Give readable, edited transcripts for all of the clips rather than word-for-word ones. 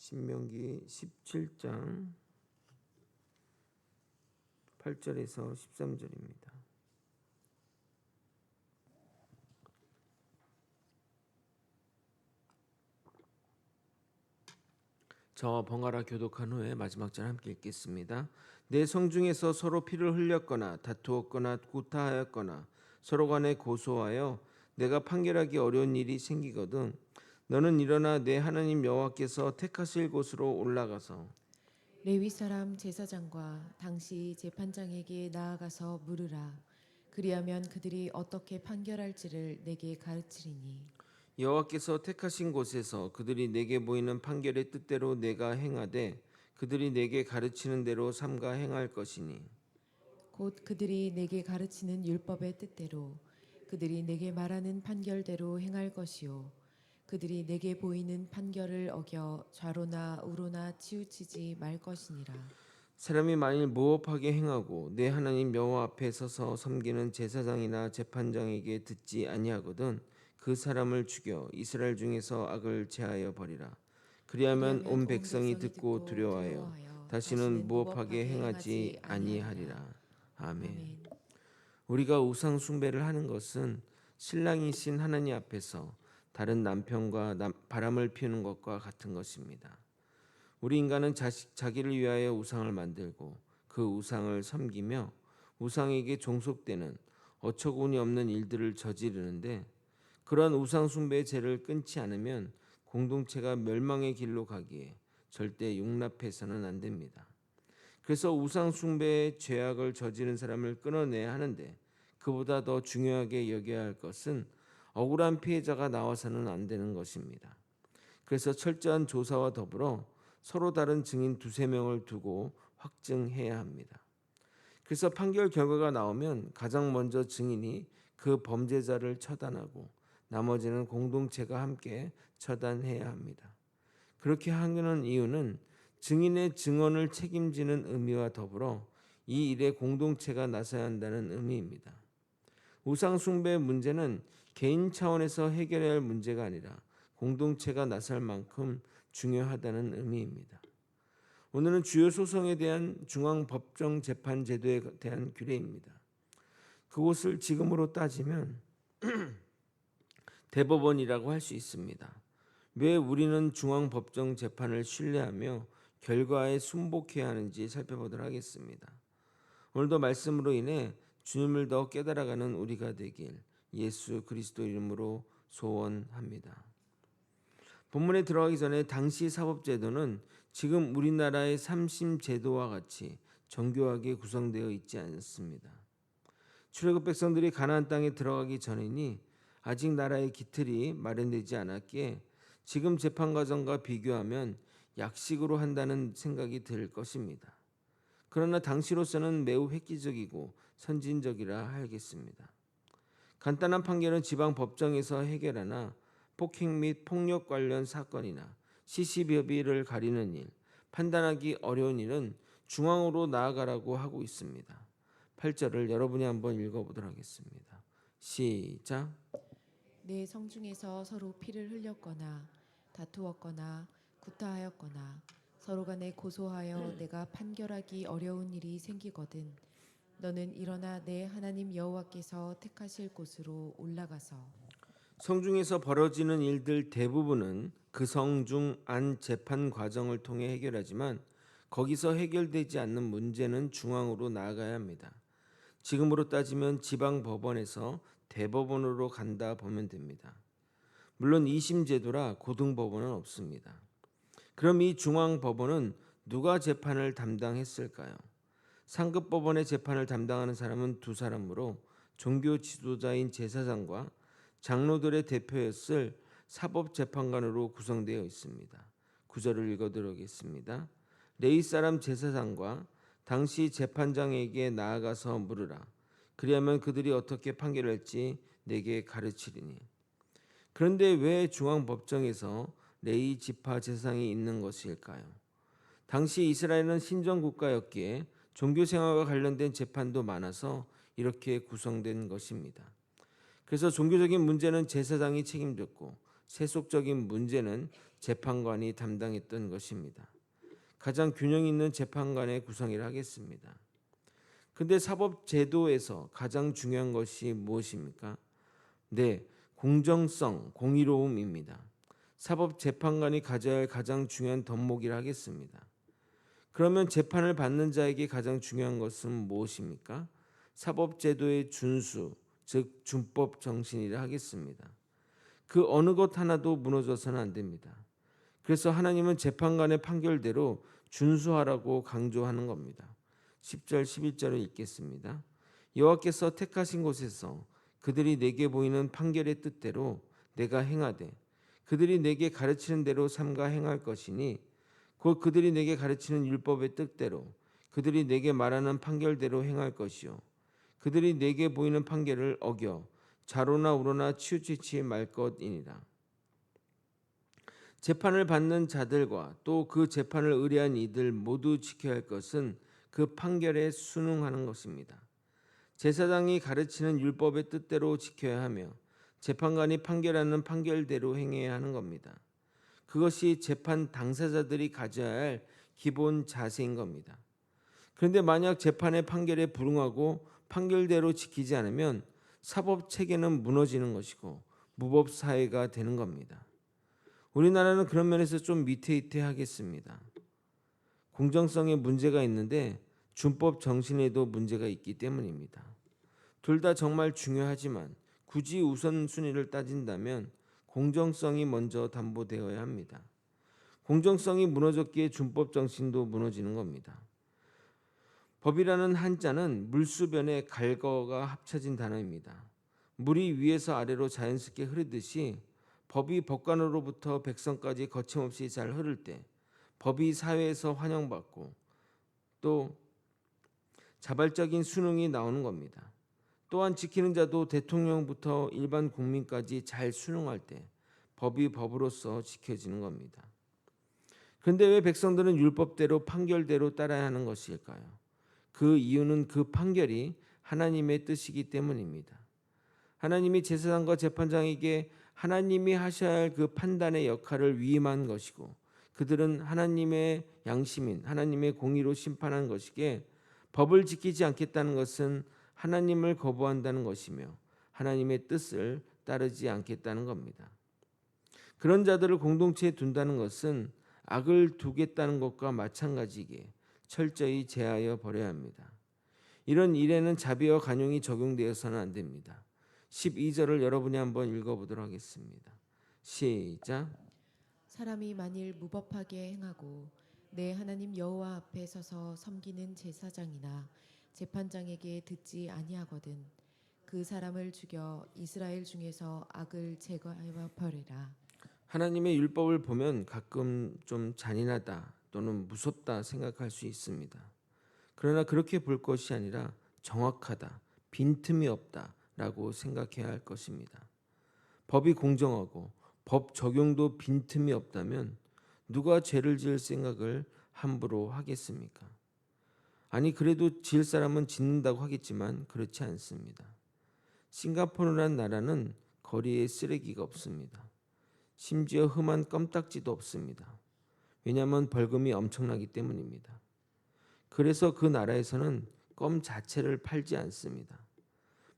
신명기 17장 8절에서 13절입니다. 저와 번갈아 교독한 후에 마지막 절 함께 읽겠습니다. 내 성중에서 서로 피를 흘렸거나 다투었거나 구타하였거나 서로 간에 고소하여 내가 판결하기 어려운 일이 생기거든 너는 일어나 내 하나님 여호와께서 택하실 곳으로 올라가서 레위 사람 제사장과 당시 재판장에게 나아가서 물으라. 그리하면 그들이 어떻게 판결할지를 내게 가르치리니. 여호와께서 택하신 곳에서 그들이 내게 보이는 판결의 뜻대로 내가 행하되 그들이 내게 가르치는 대로 삼가 행할 것이니 곧 그들이 내게 가르치는 율법의 뜻대로 그들이 내게 말하는 판결대로 행할 것이요. 그들이 내게 보이는 판결을 어겨 좌로나 우로나 치우치지 말 것이니라. 사람이 만일 무업하게 행하고 내 하나님 여호와 앞에 서서 섬기는 제사장이나 재판장에게 듣지 아니하거든 그 사람을 죽여 이스라엘 중에서 악을 제하여 버리라. 그리하면 온 백성이 듣고 두려워하여 다시는 무업하게 행하지 아니하리라. 아멘. 아멘. 우리가 우상 숭배를 하는 것은 신랑이신 하나님 앞에서 다른 남편과 바람을 피우는 것과 같은 것입니다. 우리 인간은 자기를 위하여 우상을 만들고 그 우상을 섬기며 우상에게 종속되는 어처구니 없는 일들을 저지르는데 그러한 우상 숭배의 죄를 끊지 않으면 공동체가 멸망의 길로 가기에 절대 용납해서는 안 됩니다. 그래서 우상 숭배의 죄악을 저지른 사람을 끊어내야 하는데 그보다 더 중요하게 여겨야 할 것은 억울한 피해자가 나와서는 안 되는 것입니다. 그래서 철저한 조사와 더불어 서로 다른 증인 두세 명을 두고 확증해야 합니다. 그래서 판결 결과가 나오면 가장 먼저 증인이 그 범죄자를 처단하고 나머지는 공동체가 함께 처단해야 합니다. 그렇게 하는 이유는 증인의 증언을 책임지는 의미와 더불어 이 일에 공동체가 나서야 한다는 의미입니다. 우상 숭배의 문제는 개인 차원에서 해결해야 할 문제가 아니라 공동체가 나설 만큼 중요하다는 의미입니다. 오늘은 주요 소송에 대한 중앙법정재판제도에 대한 규례입니다. 그곳을 지금으로 따지면 대법원이라고 할 수 있습니다. 왜 우리는 중앙법정재판을 신뢰하며 결과에 순복해야 하는지 살펴보도록 하겠습니다. 오늘도 말씀으로 인해 주님을 더 깨달아가는 우리가 되길 예수 그리스도 이름으로 소원합니다. 본문에 들어가기 전에 당시 사법제도는 지금 우리나라의 삼심제도와 같이 정교하게 구성되어 있지 않습니다. 출애굽 백성들이 가나안 땅에 들어가기 전이니 아직 나라의 기틀이 마련되지 않았기에 지금 재판 과정과 비교하면 약식으로 한다는 생각이 들 것입니다. 그러나 당시로서는 매우 획기적이고 선진적이라 하겠습니다. 간단한 판결은 지방 법정에서 해결하나 폭행 및 폭력 관련 사건이나 시시비비를 가리는 일, 판단하기 어려운 일은 중앙으로 나아가라고 하고 있습니다. 8절을 여러분이 한번 읽어보도록 하겠습니다. 시작. 내 성중에서 서로 피를 흘렸거나 다투었거나 구타하였거나 서로 간에 고소하여 내가 판결하기 어려운 일이 생기거든 너는 일어나 내 하나님 여호와께서 택하실 곳으로 올라가서. 성중에서 벌어지는 일들 대부분은 그 성중 안 재판 과정을 통해 해결하지만 거기서 해결되지 않는 문제는 중앙으로 나아가야 합니다. 지금으로 따지면 지방 법원에서 대법원으로 간다 보면 됩니다. 물론 2심 제도라 고등법원은 없습니다. 그럼 이 중앙법원은 누가 재판을 담당했을까요? 상급 법원의 재판을 담당하는 사람은 두 사람으로 종교 지도자인 제사장과 장로들의 대표였을 사법재판관으로 구성되어 있습니다. 9절을 읽어드리겠습니다. 레위 사람 제사장과 당시 재판장에게 나아가서 물으라. 그리하면 그들이 어떻게 판결할지 내게 가르치리니. 그런데 왜 중앙법정에서 레위 지파 제사장이 있는 것일까요? 당시 이스라엘은 신정국가였기에 종교생활과 관련된 재판도 많아서 이렇게 구성된 것입니다. 그래서 종교적인 문제는 제사장이 책임졌고 세속적인 문제는 재판관이 담당했던 것입니다. 가장 균형 있는 재판관의 구성이라 하겠습니다. 근데 사법 제도에서 가장 중요한 것이 무엇입니까? 네, 공정성, 공의로움입니다. 사법 재판관이 가져야 할 가장 중요한 덕목이라 하겠습니다. 그러면 재판을 받는 자에게 가장 중요한 것은 무엇입니까? 사법 제도의 준수, 즉 준법 정신이라 하겠습니다. 그 어느 것 하나도 무너져서는 안 됩니다. 그래서 하나님은 재판관의 판결대로 준수하라고 강조하는 겁니다. 10절 11절을 읽겠습니다. 여호와께서 택하신 곳에서 그들이 내게 보이는 판결의 뜻대로 내가 행하되 그들이 내게 가르치는 대로 삼가 행할 것이니 곧 그들이 내게 가르치는 율법의 뜻대로 그들이 내게 말하는 판결대로 행할 것이요 그들이 내게 보이는 판결을 어겨 좌로나 우로나 치우치지 말 것이니라. 재판을 받는 자들과 또 그 재판을 의뢰한 이들 모두 지켜야 할 것은 그 판결에 순응하는 것입니다. 제사장이 가르치는 율법의 뜻대로 지켜야 하며 재판관이 판결하는 판결대로 행해야 하는 겁니다. 그것이 재판 당사자들이 가져야 할 기본 자세인 겁니다. 그런데 만약 재판의 판결에 불응하고 판결대로 지키지 않으면 사법 체계는 무너지는 것이고 무법 사회가 되는 겁니다. 우리나라는 그런 면에서 좀 위태위태하겠습니다. 공정성에 문제가 있는데 준법 정신에도 문제가 있기 때문입니다. 둘 다 정말 중요하지만 굳이 우선순위를 따진다면 공정성이 먼저 담보되어야 합니다. 공정성이 무너졌기에 준법 정신도 무너지는 겁니다. 법이라는 한자는 물수변에 갈거가 합쳐진 단어입니다. 물이 위에서 아래로 자연스럽게 흐르듯이 법이 법관으로부터 백성까지 거침없이 잘 흐를 때 법이 사회에서 환영받고 또 자발적인 순응이 나오는 겁니다. 또한 지키는 자도 대통령부터 일반 국민까지 잘 순응할 때 법이 법으로서 지켜지는 겁니다. 그런데 왜 백성들은 율법대로 판결대로 따라야 하는 것일까요? 그 이유는 그 판결이 하나님의 뜻이기 때문입니다. 하나님이 제사장과 재판장에게 하나님이 하셔야 할 그 판단의 역할을 위임한 것이고 그들은 하나님의 양심인 하나님의 공의로 심판한 것이기에 법을 지키지 않겠다는 것은 하나님을 거부한다는 것이며 하나님의 뜻을 따르지 않겠다는 겁니다. 그런 자들을 공동체에 둔다는 것은 악을 두겠다는 것과 마찬가지기에 철저히 제하여 버려야 합니다. 이런 일에는 자비와 간용이 적용되어서는 안 됩니다. 12절을 여러분이 한번 읽어보도록 하겠습니다. 시작. 사람이 만일 무법하게 행하고 내 하나님 여호와 앞에 서서 섬기는 제사장이나 재판장에게 듣지 아니하거든 그 사람을 죽여 이스라엘 중에서 악을 제거하여 버리라. 하나님의 율법을 보면 가끔 좀 잔인하다 또는 무섭다 생각할 수 있습니다. 그러나 그렇게 볼 것이 아니라 정확하다, 빈틈이 없다라고 생각해야 할 것입니다. 법이 공정하고 법 적용도 빈틈이 없다면 누가 죄를 지을 생각을 함부로 하겠습니까? 아니 그래도 지을 사람은 짓는다고 하겠지만 그렇지 않습니다. 싱가포르란 나라는 거리에 쓰레기가 없습니다. 심지어 흠한 껌딱지도 없습니다. 왜냐하면 벌금이 엄청나기 때문입니다. 그래서 그 나라에서는 껌 자체를 팔지 않습니다.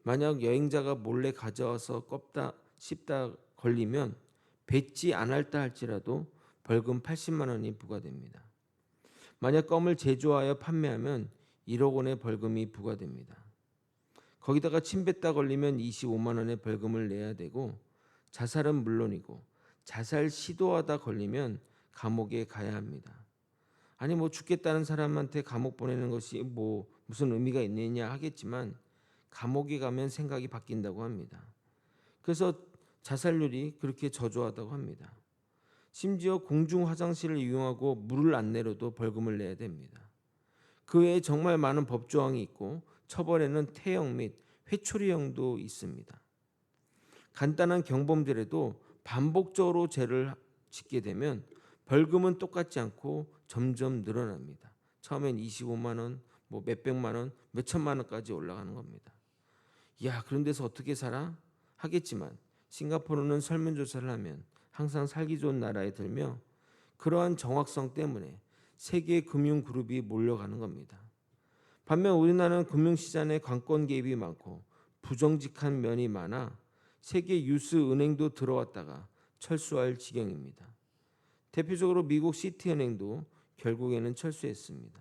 만약 여행자가 몰래 가져와서 껍다 씹다 걸리면 뱉지 않았다 할지라도 벌금 80만 원이 부과됩니다. 만약 껌을 제조하여 판매하면 1억 원의 벌금이 부과됩니다. 거기다가 침 뱉다 걸리면 25만 원의 벌금을 내야 되고 자살은 물론이고 자살 시도하다 걸리면 감옥에 가야 합니다. 아니 뭐 죽겠다는 사람한테 감옥 보내는 것이 뭐 무슨 의미가 있느냐 하겠지만 감옥에 가면 생각이 바뀐다고 합니다. 그래서 자살률이 그렇게 저조하다고 합니다. 심지어 공중 화장실을 이용하고 물을 안 내려도 벌금을 내야 됩니다. 그 외에 정말 많은 법조항이 있고 처벌에는 태형 및 회초리형도 있습니다. 간단한 경범죄라도 반복적으로 죄를 짓게 되면 벌금은 똑같지 않고 점점 늘어납니다. 처음엔 25만 원, 뭐 몇백만 원, 몇천만 원까지 올라가는 겁니다. 야, 그런 데서 어떻게 살아? 하겠지만 싱가포르는 설문조사를 하면 항상 살기 좋은 나라에 들며 그러한 정확성 때문에 세계 금융 그룹이 몰려가는 겁니다. 반면 우리나라는 금융시장에 관권 개입이 많고 부정직한 면이 많아 세계 유스 은행도 들어왔다가 철수할 지경입니다. 대표적으로 미국 시티은행도 결국에는 철수했습니다.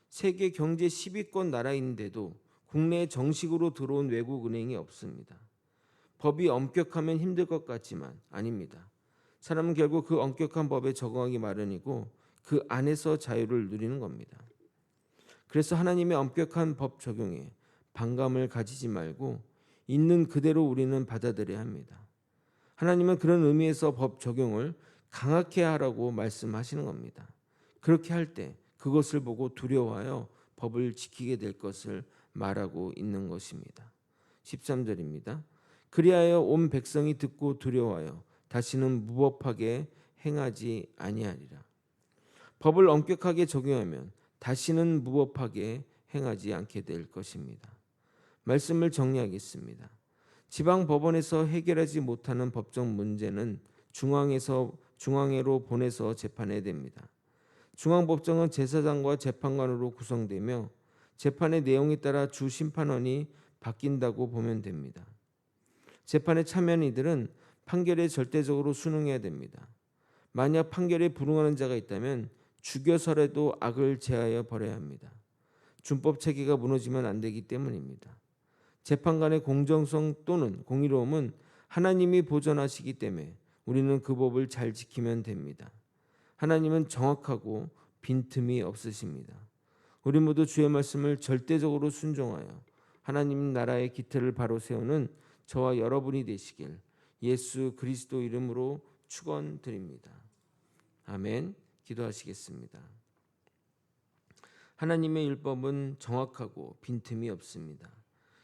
세계 경제 10위권 나라인데도 국내에 정식으로 들어온 외국 은행이 없습니다. 법이 엄격하면 힘들 것 같지만 아닙니다. 사람은 결국 그 엄격한 법에 적응하기 마련이고 그 안에서 자유를 누리는 겁니다. 그래서 하나님의 엄격한 법 적용에 반감을 가지지 말고 있는 그대로 우리는 받아들여야 합니다. 하나님은 그런 의미에서 법 적용을 강하게 하라고 말씀하시는 겁니다. 그렇게 할 때 그것을 보고 두려워하여 법을 지키게 될 것을 말하고 있는 것입니다. 13절입니다. 그리하여 온 백성이 듣고 두려워하여 다시는 무법하게 행하지 아니하리라. 법을 엄격하게 적용하면 다시는 무법하게 행하지 않게 될 것입니다. 말씀을 정리하겠습니다. 지방 법원에서 해결하지 못하는 법적 문제는 중앙회로 보내서 재판해야 됩니다. 중앙법정은 제사장과 재판관으로 구성되며 재판의 내용에 따라 주 심판원이 바뀐다고 보면 됩니다. 재판에 참여한 이들은 판결에 절대적으로 순응해야 됩니다. 만약 판결에 불응하는 자가 있다면 죽여서라도 악을 제하여 버려야 합니다. 준법 체계가 무너지면 안 되기 때문입니다. 재판관의 공정성 또는 공의로움은 하나님이 보존하시기 때문에 우리는 그 법을 잘 지키면 됩니다. 하나님은 정확하고 빈틈이 없으십니다. 우리 모두 주의 말씀을 절대적으로 순종하여 하나님 나라의 기틀을 바로 세우는 저와 여러분이 되시길 예수 그리스도 이름으로 축원드립니다. 아멘. 기도하시겠습니다. 하나님의 율법은 정확하고 빈틈이 없습니다.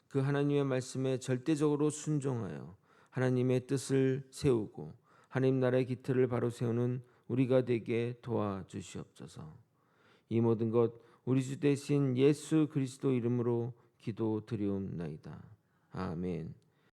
그 하나님의 말씀에 절대적으로 순종하여 하나님의 뜻을 세우고 하나님 나라의 기틀을 바로 세우는 우리가 되게 도와주시옵소서. 이 모든 것 우리 주 되신 예수 그리스도 이름으로 기도드리옵나이다. 아멘.